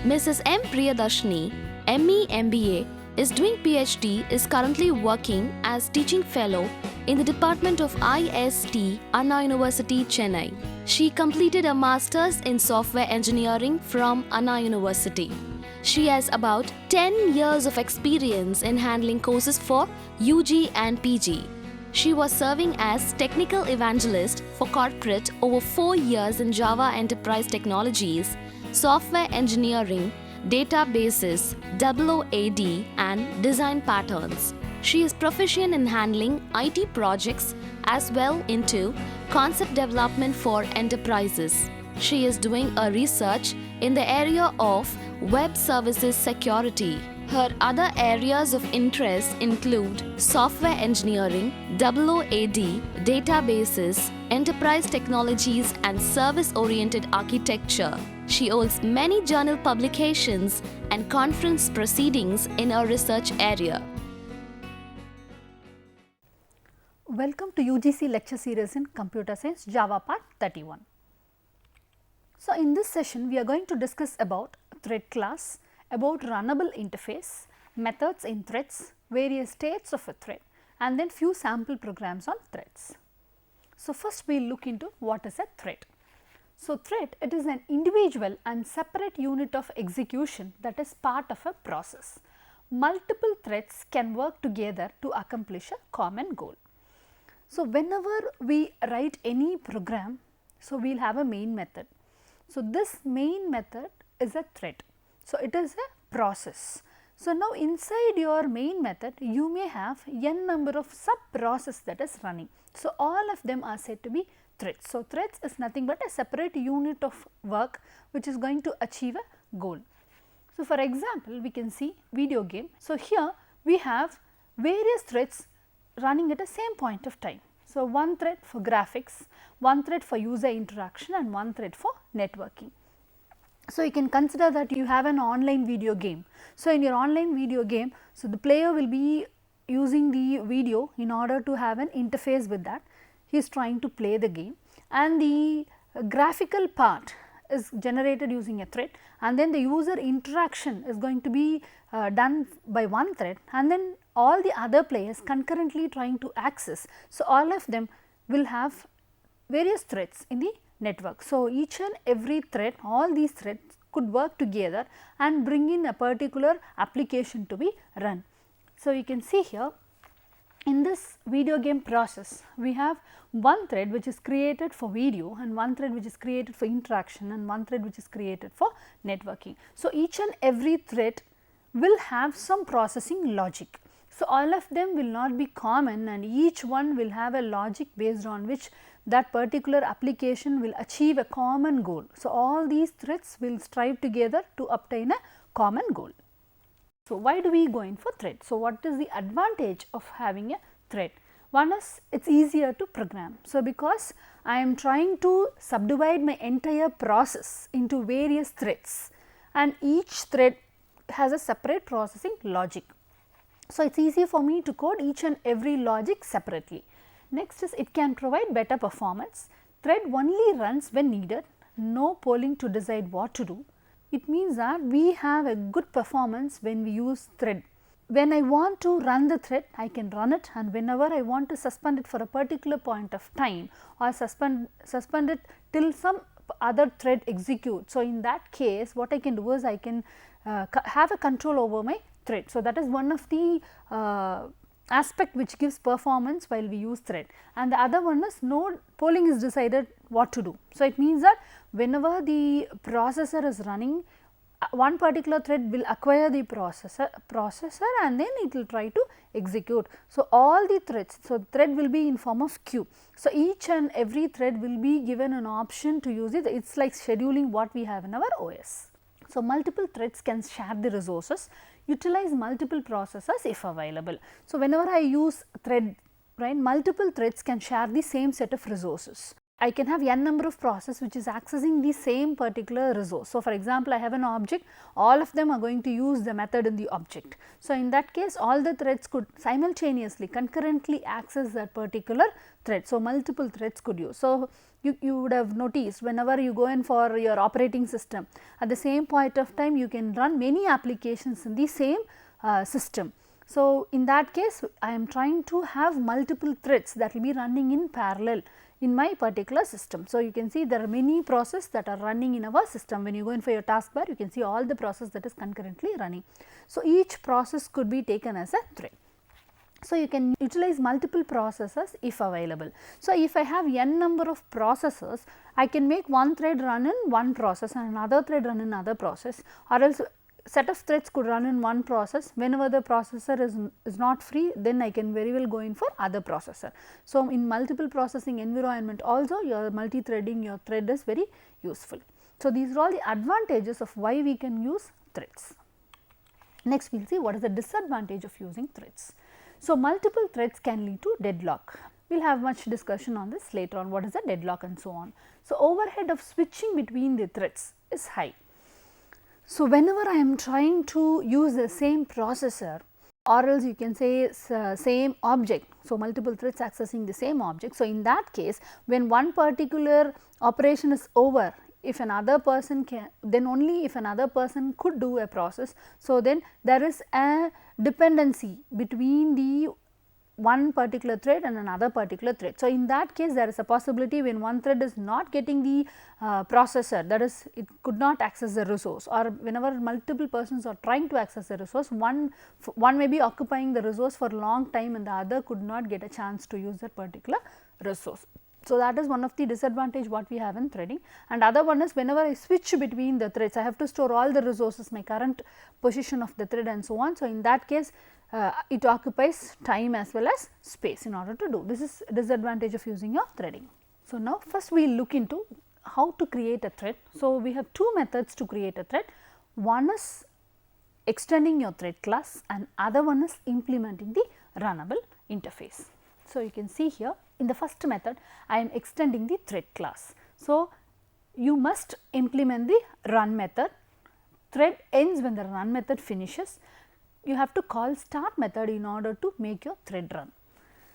Mrs. M. Priyadarshini, ME MBA, is doing PhD, is currently working as teaching fellow in the Department of IST, Anna University, Chennai. She completed a master's in software engineering from Anna University. She has about 10 years of experience in handling courses for UG and PG. She was serving as technical evangelist for corporate over 4 years in Java Enterprise Technologies, software engineering, databases, OOAD, and design patterns. She is proficient in handling IT projects as well into concept development for enterprises. She is doing a research in the area of web services security. Her other areas of interest include software engineering, OOAD, databases, enterprise technologies, and service-oriented architecture. She holds many journal publications and conference proceedings in her research area. Welcome to UGC lecture series in Computer Science Java Part 31. So, in this session we are going to discuss about thread class, about runnable interface, methods in threads, various states of a thread, and then few sample programs on threads. So, first we will look into what is a thread. So, thread, it is an individual and separate unit of execution that is part of a process. Multiple threads can work together to accomplish a common goal. So, whenever we write any program, so we will have a main method. So, this main method is a thread. So, it is a process. So, now inside your main method you may have n number of sub process that is running. So, all of them are said to be threads. So, threads is nothing but a separate unit of work which is going to achieve a goal. So, for example, we can see video game. So, here we have various threads running at the same point of time. So, one thread for graphics, one thread for user interaction, and one thread for networking. So, you can consider that you have an online video game. So, in your online video game, so the player will be using the video in order to have an interface with that. He is trying to play the game, and the graphical part is generated using a thread, and then the user interaction is going to be done by one thread, and then all the other players concurrently trying to access. So, all of them will have various threads in the network. So, each and every thread, all these threads could work together and bring in a particular application to be run. So, you can see here in this video game process, we have one thread which is created for video, and one thread which is created for interaction, and one thread which is created for networking. So, each and every thread will have some processing logic. So, all of them will not be common, and each one will have a logic based on which that particular application will achieve a common goal. So, all these threads will strive together to obtain a common goal. So, why do we go in for thread? So, what is the advantage of having a thread? One is it is easier to program. So, because I am trying to subdivide my entire process into various threads, and each thread has a separate processing logic. So, it is easy for me to code each and every logic separately. Next is it can provide better performance. Thread only runs when needed, no polling to decide what to do. It means that we have a good performance when we use thread. When I want to run the thread, I can run it, and whenever I want to suspend it for a particular point of time or suspend it till some other thread executes. So, in that case what I can do is I can have a control over my thread. So, that is one of the aspect which gives performance while we use thread, and the other one is no polling is decided what to do. So, it means that whenever the processor is running, one particular thread will acquire the processor and then it will try to execute. So, all the threads, so thread will be in form of queue. So, each and every thread will be given an option to use it. It is like scheduling what we have in our OS. So, multiple threads can share the resources, utilize multiple processors if available. So, whenever I use thread, right, multiple threads can share the same set of resources. I can have n number of processes which is accessing the same particular resource. So, for example, I have an object, all of them are going to use the method in the object. So, in that case all the threads could simultaneously concurrently access that particular thread. So, multiple threads could use. So, you would have noticed whenever you go in for your operating system, at the same point of time you can run many applications in the same system. So, in that case I am trying to have multiple threads that will be running in parallel in my particular system. So, you can see there are many processes that are running in our system. When you go in for your taskbar, you can see all the process that is concurrently running. So, each process could be taken as a thread. So, you can utilize multiple processes if available. So, if I have n number of processes, I can make one thread run in one process and another thread run in another process, or else set of threads could run in one process. Whenever the processor is not free, then I can very well go in for other processor. So, in multiple processing environment also your multi-threading your thread is very useful. So, these are all the advantages of why we can use threads. Next we will see what is the disadvantage of using threads. So, multiple threads can lead to deadlock. We will have much discussion on this later on, what is a deadlock and so on. So, overhead of switching between the threads is high. So, whenever I am trying to use the same processor, or else you can say same object. So, multiple threads accessing the same object. So, in that case when one particular operation is over, if another person can, then only if another person could do a process. So, then there is a dependency between the one particular thread and another particular thread. So, in that case there is a possibility when one thread is not getting the processor, that is it could not access the resource, or whenever multiple persons are trying to access the resource, one may be occupying the resource for a long time and the other could not get a chance to use that particular resource. So, that is one of the disadvantage what we have in threading, and other one is whenever I switch between the threads, I have to store all the resources, my current position of the thread and so on. So, in that case it occupies time as well as space in order to do. This is disadvantage of using your threading. So, now first we will look into how to create a thread. So, we have two methods to create a thread. One is extending your thread class and other one is implementing the runnable interface. So, you can see here in the first method I am extending the thread class. So, you must implement the run method. Thread ends when the run method finishes. You have to call start method in order to make your thread run.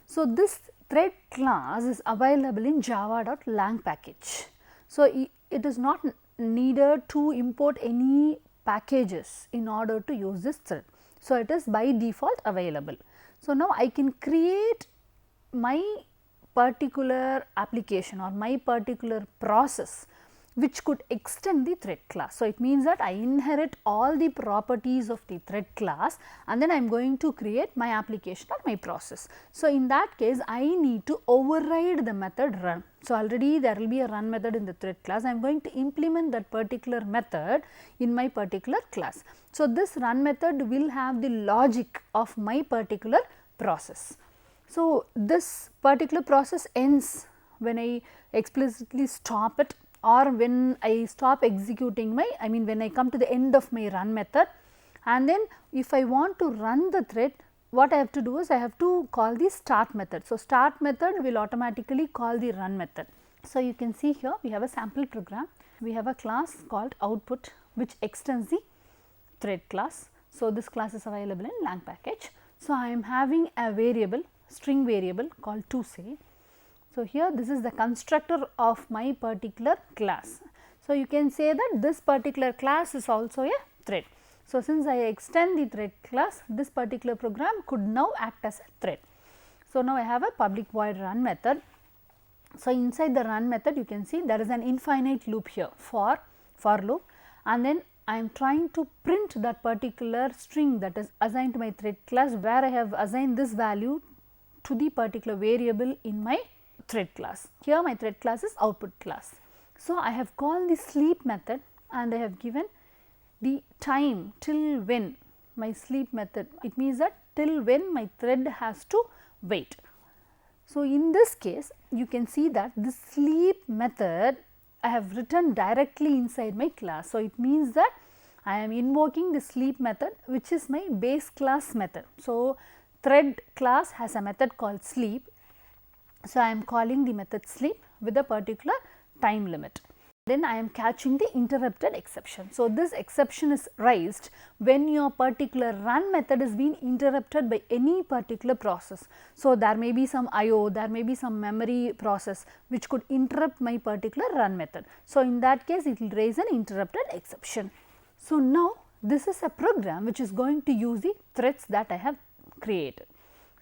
So, this thread class is available in java.lang package. So, it is not needed to import any packages in order to use this thread. So, it is by default available. So, now I can create my particular application or my particular process which could extend the thread class. So, it means that I inherit all the properties of the thread class and then I am going to create my application or my process. So, in that case I need to override the method run. So, already there will be a run method in the thread class. I am going to implement that particular method in my particular class. So, this run method will have the logic of my particular process. So, this particular process ends when I explicitly stop it, or when I stop executing my, when I come to the end of my run method, and then if I want to run the thread, what I have to do is I have to call the start method. So, start method will automatically call the run method. So, you can see here we have a sample program. We have a class called output which extends the thread class. So, this class is available in lang package. So, I am having a variable, string variable called toSay. So, here this is the constructor of my particular class. So, you can say that this particular class is also a thread. So, since I extend the thread class, this particular program could now act as a thread. So, now I have a public void run method. So, inside the run method you can see there is an infinite loop here for loop, and then I am trying to print that particular string that is assigned to my thread class, where I have assigned this value to the particular variable in my thread class. Here my thread class is output class. So, I have called the sleep method and I have given the time till when my sleep method, it means that till when my thread has to wait. So, in this case you can see that this sleep method I have written directly inside my class. So, it means that I am invoking the sleep method which is my base class method. So, thread class has a method called sleep. So, I am calling the method sleep with a particular time limit. then I am catching the interrupted exception. So, this exception is raised when your particular run method is being interrupted by any particular process. So, there may be some IO, there may be some memory process which could interrupt my particular run method. So, in that case it will raise an interrupted exception. So, now this is a program which is going to use the threads that I have created.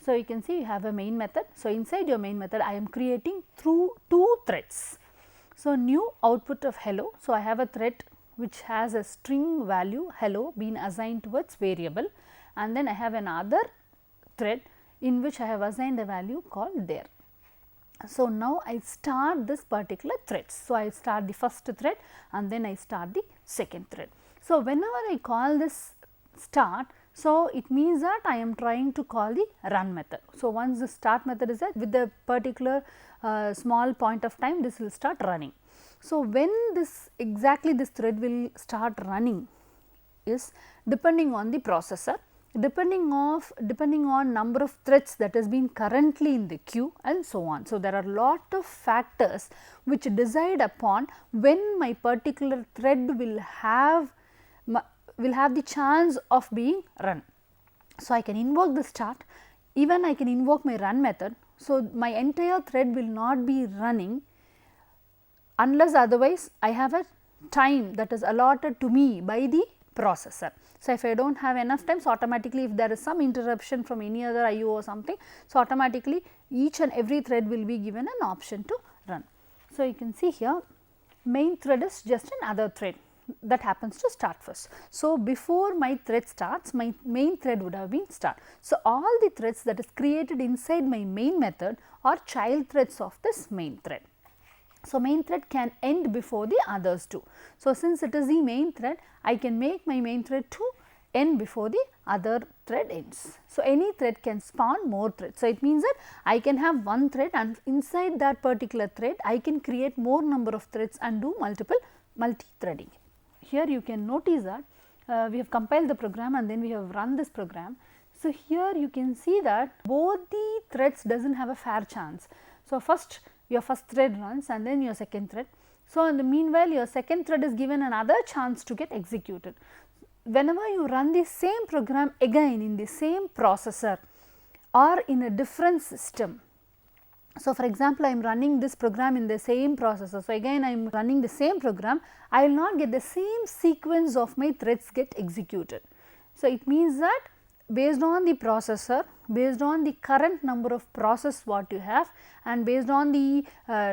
So, you can see you have a main method. So, inside your main method I am creating through 2 threads. So, new output of hello. So, I have a thread which has a string value hello being assigned towards variable, and then I have another thread in which I have assigned a value called there. So, now I start this particular thread. So, I start the first thread and then I start the second thread. So, whenever I call this start, so it means that I am trying to call the run method. So, once the start method is there with the particular small point of time, this will start running. So, when this exactly this thread will start running is depending on the processor, depending on number of threads that has been currently in the queue and so on. So, there are lot of factors which decide upon when my particular thread will have the chance of being run. So, I can invoke the start, even I can invoke my run method. So, my entire thread will not be running unless otherwise I have a time that is allotted to me by the processor. So, if I do not have enough time, so automatically if there is some interruption from any other IO or something, so automatically each and every thread will be given an option to run. So, you can see here main thread is just another thread that happens to start first. So, before my thread starts, my main thread would have been start. So, all the threads that is created inside my main method are child threads of this main thread. So, main thread can end before the others too. So, since it is the main thread, I can make my main thread to end before the other thread ends. So, any thread can spawn more threads. So, it means that I can have one thread and inside that particular thread I can create more number of threads and do multi-threading. Here you can notice that we have compiled the program and then we have run this program. So, here you can see that both the threads does not have a fair chance. So, first your first thread runs and then your second thread. So, in the meanwhile your second thread is given another chance to get executed. Whenever you run the same program again in the same processor or in a different system. So, for example, I am running this program in the same processor. So, again I am running the same program, I will not get the same sequence of my threads get executed. So, it means that based on the processor, based on the current number of process what you have and based on the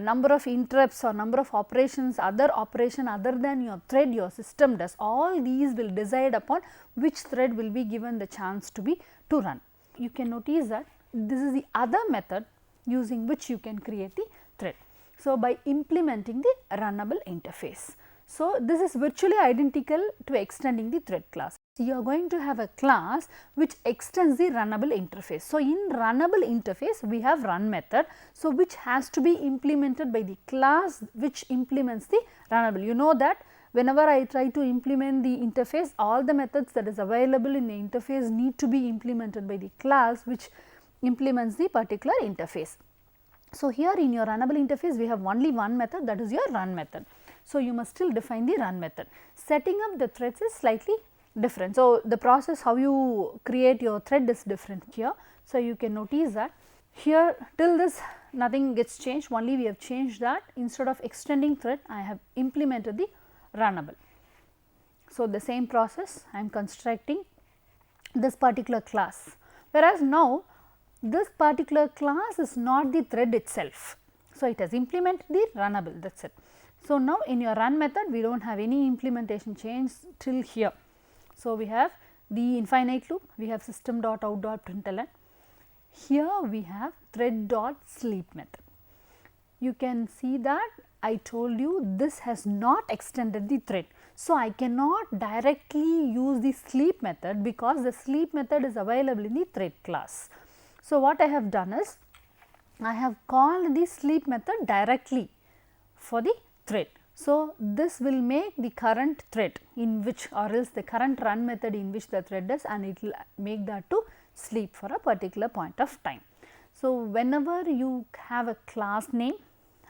number of interrupts or number of operations, other operation other than your thread your system does, all these will decide upon which thread will be given the chance to run. You can notice that this is the other method using which you can create the thread. So, by implementing the runnable interface. So, this is virtually identical to extending the thread class. So, you are going to have a class which extends the runnable interface. So, in runnable interface we have run method. So, which has to be implemented by the class which implements the runnable. You know that whenever I try to implement the interface, all the methods that is available in the interface need to be implemented by the class which implements the particular interface. So, here in your runnable interface we have only one method, that is your run method. So, you must still define the run method. Setting up the threads is slightly different. So, the process how you create your thread is different here. So, you can notice that here till this nothing gets changed, only we have changed that instead of extending thread I have implemented the runnable. So, the same process I am constructing this particular class, whereas now this particular class is not the thread itself. So, it has implemented the runnable, that is it. So, now in your run method we do not have any implementation change till here. So, we have the infinite loop, we have system.out.println, here we have thread.sleep method. You can see that I told you this has not extended the thread. So, I cannot directly use the sleep method because the sleep method is available in the thread class. So, what I have done is I have called the sleep method directly for the thread. So, this will make the current thread in which or else the current run method in which the thread is, and it will make that to sleep for a particular point of time. So, whenever you have a class name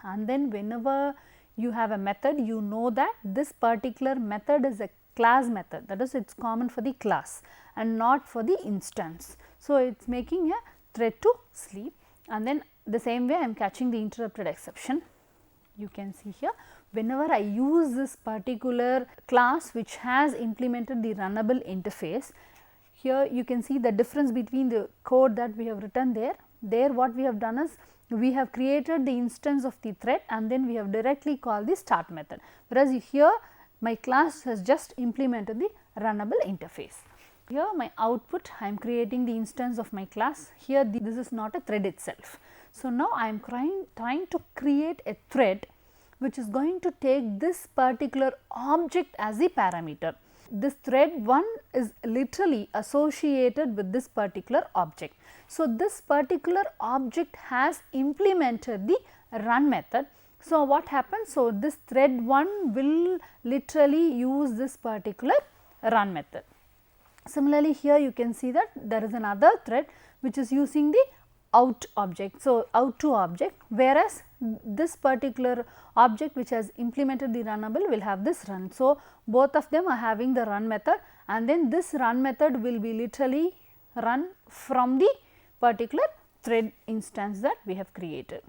and then whenever you have a method, you know that this particular method is a class method, that is it is common for the class and not for the instance. So, it is making a thread to sleep, and then the same way I am catching the interrupted exception. You can see here, whenever I use this particular class which has implemented the runnable interface, here you can see the difference between the code that we have written there. There what we have done is, we have created the instance of the thread and then we have directly called the start method, whereas here my class has just implemented the runnable interface. Here my output, I am creating the instance of my class, here this is not a thread itself. So, now I am trying to create a thread which is going to take this particular object as a parameter. This thread 1 is literally associated with this particular object. So, this particular object has implemented the run method. So, what happens? So, this thread 1 will literally use this particular run method. Similarly, here you can see that there is another thread which is using the out object. So, out to object, whereas this particular object which has implemented the runnable will have this run. So, both of them are having the run method, and then this run method will be literally run from the particular thread instance that we have created.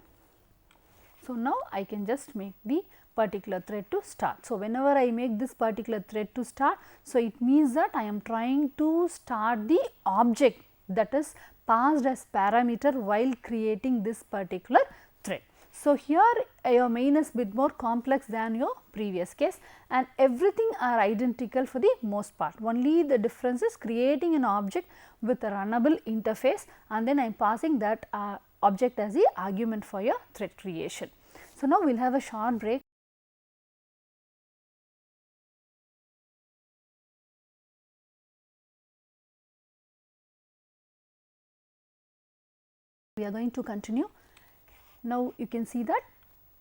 So, now I can just make the particular thread to start. So, whenever I make this particular thread to start, so it means that I am trying to start the object that is passed as parameter while creating this particular thread. So, here your main is bit more complex than your previous case, and everything are identical for the most part. Only the difference is creating an object with a runnable interface, and then I am passing that object as the argument for your thread creation. So, now we will have a short break. We are going to continue. Now, you can see that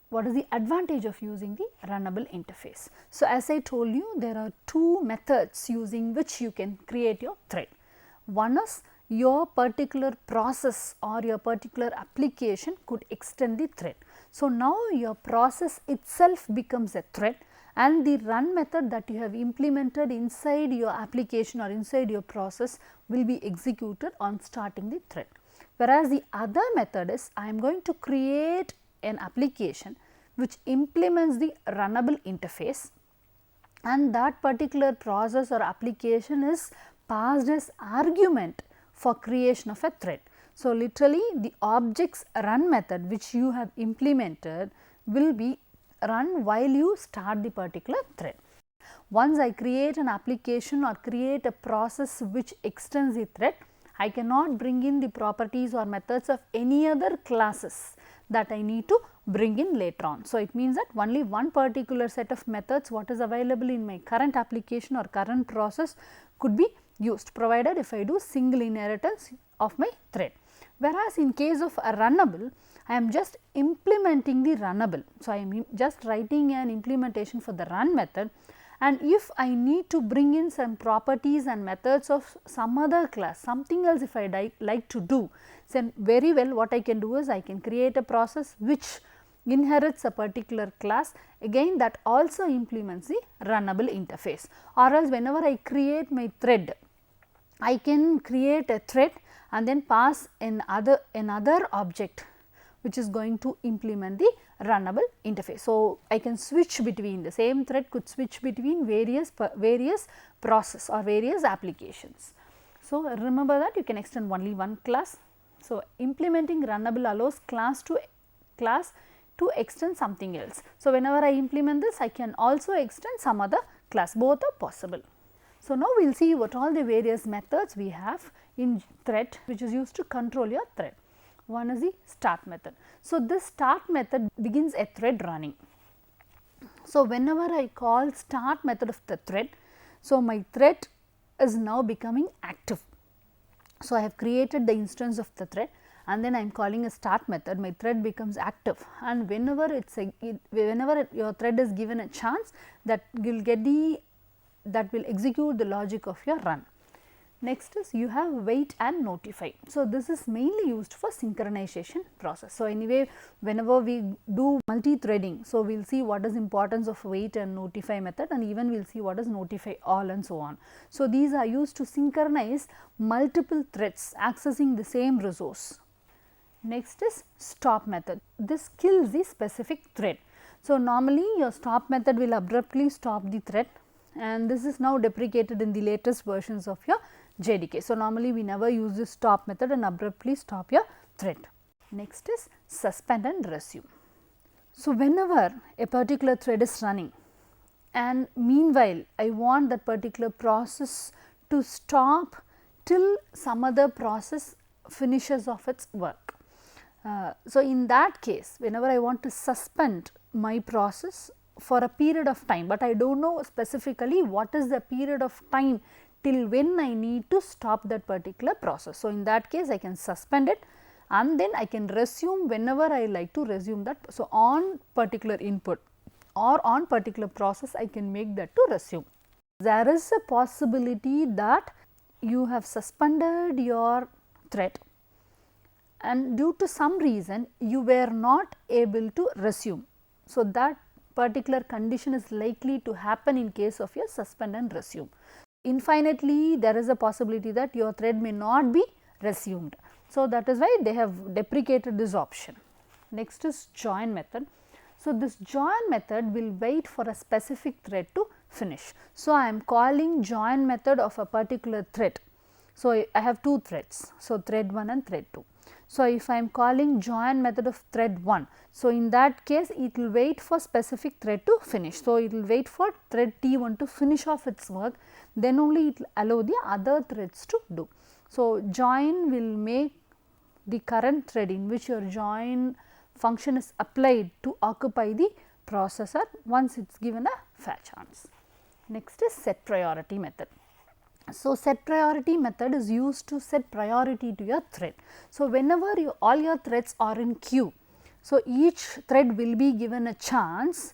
what is the advantage of using the runnable interface. So, as I told you, there are two methods using which you can create your thread. One is your particular process or your particular application could extend the thread. So, now your process itself becomes a thread, and the run method that you have implemented inside your application or inside your process will be executed on starting the thread. Whereas, the other method is, I am going to create an application which implements the runnable interface, and that particular process or application is passed as argument for creation of a thread. So, literally the object's run method which you have implemented will be run while you start the particular thread. Once I create an application or create a process which extends the thread, I cannot bring in the properties or methods of any other classes that I need to bring in later on. So, it means that only one particular set of methods what is available in my current application or current process could be used, provided if I do single inheritance of my thread. Whereas, in case of a runnable, I am just implementing the runnable. So, I am just writing an implementation for the run method, and if I need to bring in some properties and methods of some other class, something else if I like to do, then very well what I can do is I can create a process which inherits a particular class, again that also implements the runnable interface. Or else whenever I create my thread, I can create a thread and then pass another object which is going to implement the runnable interface. So, I can switch between, the same thread could switch between various process or various applications. So, remember that you can extend only one class. So, implementing runnable allows class to extend something else. So, whenever I implement this, I can also extend some other class, both are possible. So, now we will see what all the various methods we have in thread which is used to control your thread. One is the start method. So, this start method begins a thread running. So, whenever I call start method of the thread, so my thread is now becoming active. So, I have created the instance of the thread and then I am calling a start method, my thread becomes active, and whenever your thread is given a chance, that will execute the logic of your run. Next is you have wait and notify. So, this is mainly used for synchronization process. So, anyway whenever we do multi-threading, so we will see what is importance of wait and notify method, and even we will see what is notify all and so on. So, these are used to synchronize multiple threads accessing the same resource. Next is stop method. This kills the specific thread. So, normally your stop method will abruptly stop the thread, and this is now deprecated in the latest versions of your JDK. So, normally we never use this stop method and abruptly stop your thread. Next is suspend and resume. So, whenever a particular thread is running and meanwhile I want that particular process to stop till some other process finishes off its work. So, in that case whenever I want to suspend my process for a period of time, but I do not know specifically what is the period of time till when I need to stop that particular process. So, in that case I can suspend it and then I can resume whenever I like to resume that. So, on particular input or on particular process I can make that to resume. There is a possibility that you have suspended your thread and due to some reason you were not able to resume. So, that particular condition is likely to happen in case of your suspend and resume. Infinitely there is a possibility that your thread may not be resumed. So, that is why they have deprecated this option. Next is join method. So, this join method will wait for a specific thread to finish. So, I am calling join method of a particular thread. So, I have two threads. So, thread 1 and thread 2. So, if I am calling join method of thread 1, so in that case it will wait for specific thread to finish. So, it will wait for thread T1 to finish off its work, then only it will allow the other threads to do. So, join will make the current thread in which your join function is applied to occupy the processor once it is given a fair chance. Next is set priority method. So, set priority method is used to set priority to your thread. So, whenever all your threads are in queue, so each thread will be given a chance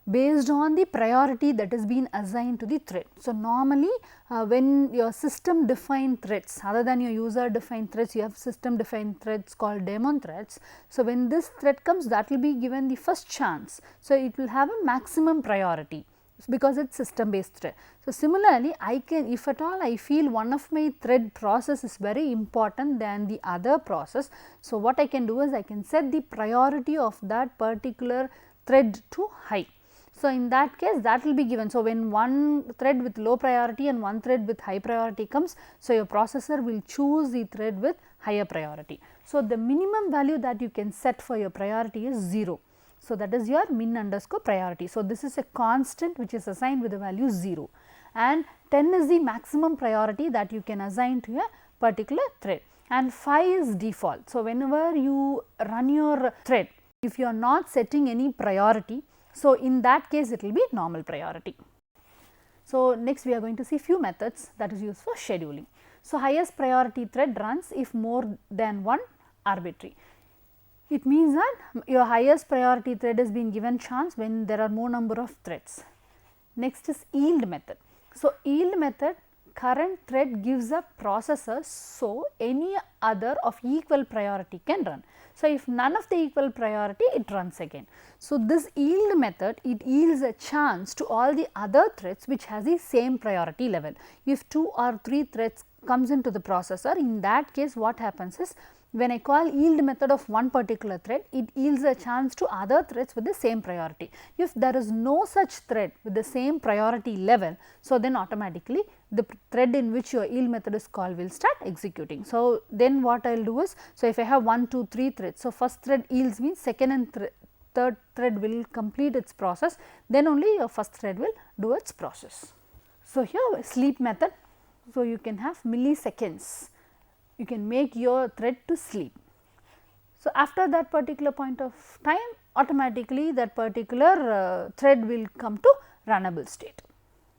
based on the priority that has been assigned to the thread. So, normally when your system defined threads other than your user defined threads, you have system defined threads called daemon threads. So, when this thread comes, that will be given the first chance. So, it will have a maximum priority because it is system based thread. So, similarly I can, if at all I feel one of my thread process is very important than the other process. So, what I can do is I can set the priority of that particular thread to high. So, in that case that will be given. So, when one thread with low priority and one thread with high priority comes, so your processor will choose the thread with higher priority. So, the minimum value that you can set for your priority is 0. So, that is your min underscore priority. So, this is a constant which is assigned with the value 0, and 10 is the maximum priority that you can assign to a particular thread, and 5 is default. So, whenever you run your thread, if you are not setting any priority, so in that case it will be normal priority. So, next we are going to see few methods that is used for scheduling. So, highest priority thread runs if more than one arbitrary. It means that your highest priority thread has been given chance when there are more number of threads. Next is yield method. So, yield method, current thread gives a processor, so any other of equal priority can run. So, if none of the equal priority, it runs again. So, this yield method, it yields a chance to all the other threads which has the same priority level. If 2 or 3 threads comes into the processor, in that case what happens is, when I call yield method of one particular thread, it yields a chance to other threads with the same priority. If there is no such thread with the same priority level, so then automatically the thread in which your yield method is called will start executing. So, then what I will do is, so if I have 1, 2, 3 threads, so first thread yields means second and third thread will complete its process, then only your first thread will do its process. So, here sleep method, so you can have milliseconds. You can make your thread to sleep. So, after that particular point of time, automatically that particular thread will come to runnable state.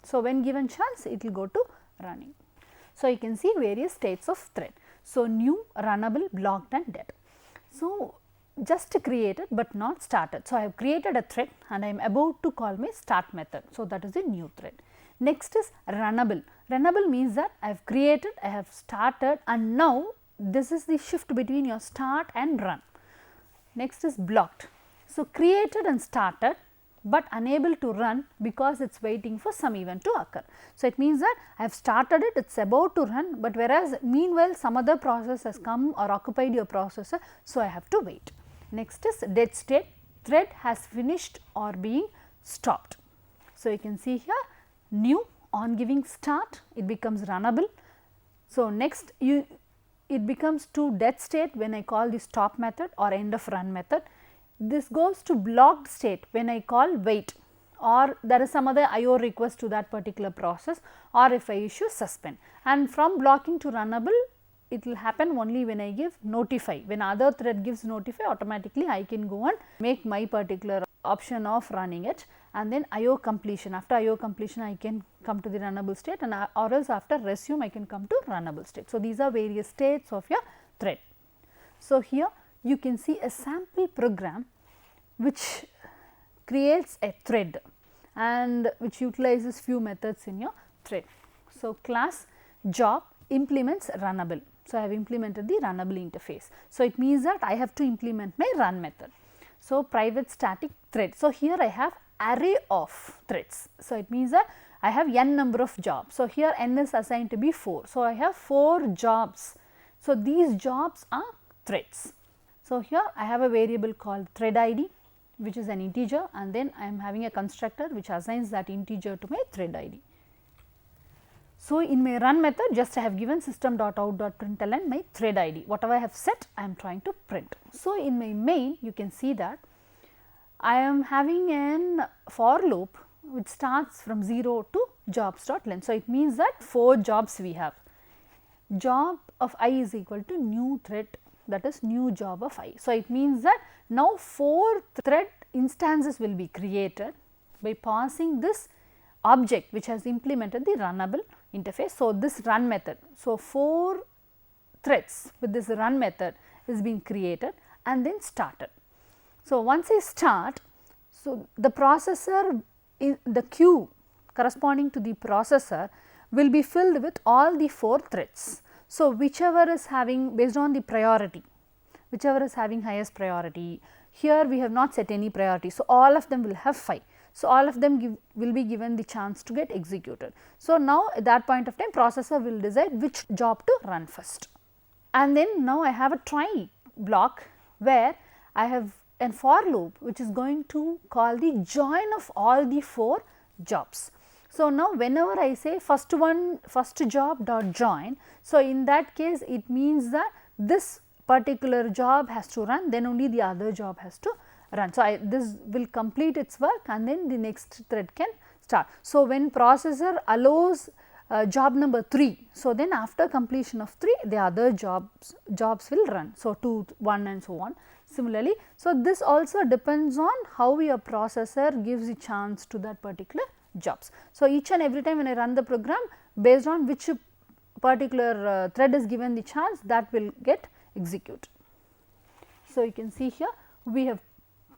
So, when given chance, it will go to running. So, you can see various states of thread. So, new, runnable, blocked and dead. So, just created but not started. So, I have created a thread and I am about to call my start method. So, that is a new thread. Next is runnable. Runnable means that I have created, I have started, and now this is the shift between your start and run. Next is blocked. So, created and started, but unable to run because it is waiting for some event to occur. So, it means that I have started it, it is about to run, but whereas meanwhile some other process has come or occupied your processor. So, I have to wait. Next is dead state. Thread has finished or being stopped. So, you can see here new, on giving start it becomes runnable. So, next it becomes to dead state when I call the stop method or end of run method. This goes to blocked state when I call wait, or there is some other IO request to that particular process, or if I issue suspend. And from blocking to runnable, it will happen only when I give notify. When other thread gives notify, automatically I can go and make my particular option of running it, and then IO completion. After IO completion, I can come to the runnable state, and or else after resume I can come to runnable state. So, these are various states of your thread. So, here you can see a sample program which creates a thread and which utilizes few methods in your thread. So, class job implements runnable. So, I have implemented the runnable interface. So, it means that I have to implement my run method. So, private static thread. So, here I have array of threads. So, it means that I have n number of jobs. So, here n is assigned to be 4. So, I have 4 jobs. So, these jobs are threads. So, here I have a variable called thread ID, which is an integer, and then I am having a constructor which assigns that integer to my thread ID. So, in my run method, just I have given system.out.println my thread ID, whatever I have set I am trying to print. So, in my main you can see that I am having an for loop which starts from 0 to jobs.length. So, it means that 4 jobs we have. Job of I is equal to new thread, that is new job of I. So, it means that now 4 thread instances will be created by passing this object which has implemented the runnable interface. So, this run method. So, 4 threads with this run method is being created and then started. So, once I start, so the processor in the queue corresponding to the processor will be filled with all the 4 threads. So, whichever is having based on the priority, whichever is having highest priority, here we have not set any priority. So, all of them will have 5. So, all of them will be given the chance to get executed. So, now at that point of time processor will decide which job to run first. And then now I have a try block where I have a for loop which is going to call the join of all the 4 jobs. So, now whenever I say first job dot join, so in that case it means that this particular job has to run, then only the other job has to run. So, this will complete its work and then the next thread can start. So, when processor allows job number 3, so then after completion of 3 the other jobs will run. So, 2, 1 and so on similarly. So, this also depends on how your processor gives the chance to that particular jobs. So, each and every time when I run the program, based on which particular thread is given the chance, that will get executed. So, you can see here we have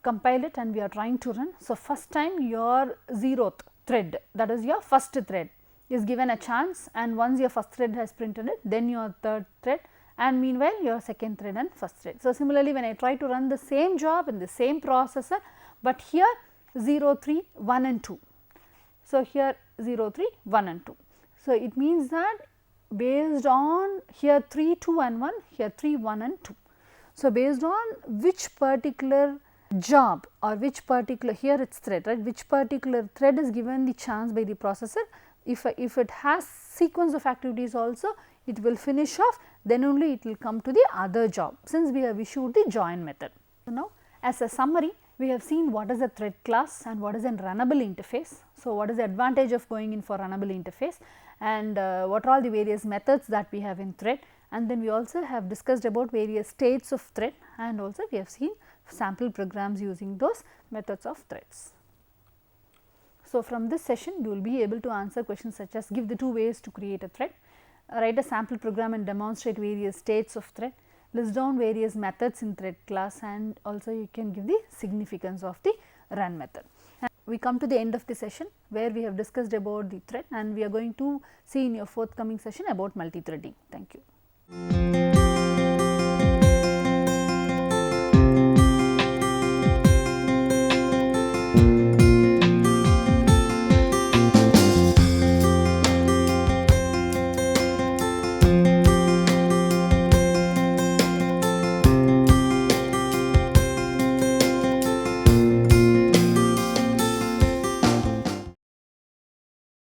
compiled it and we are trying to run. So, first time your 0th thread, that is your first thread, is given a chance, and once your first thread has printed it, then your third thread, and meanwhile your second thread and first thread. So, similarly when I try to run the same job in the same processor, but here 0, 3, 1 and 2. So, here 0, 3, 1 and 2. So, it means that based on here 3, 2 and 1, here 3, 1 and 2. So, based on which particular job or which particular, here it is thread, right, which particular thread is given the chance by the processor, if it has sequence of activities also, it will finish off, then only it will come to the other job, since we have issued the join method. So, now as a summary, we have seen what is a thread class and what is a runnable interface. So, what is the advantage of going in for runnable interface, and what are all the various methods that we have in thread, and then we also have discussed about various states of thread, and also we have seen sample programs using those methods of threads. So, from this session you will be able to answer questions such as give the 2 ways to create a thread, write a sample program and demonstrate various states of thread, list down various methods in thread class, and also you can give the significance of the run method. we come to the end of the session where we have discussed about the thread, and we are going to see in your forthcoming session about multi-threading. Thank you.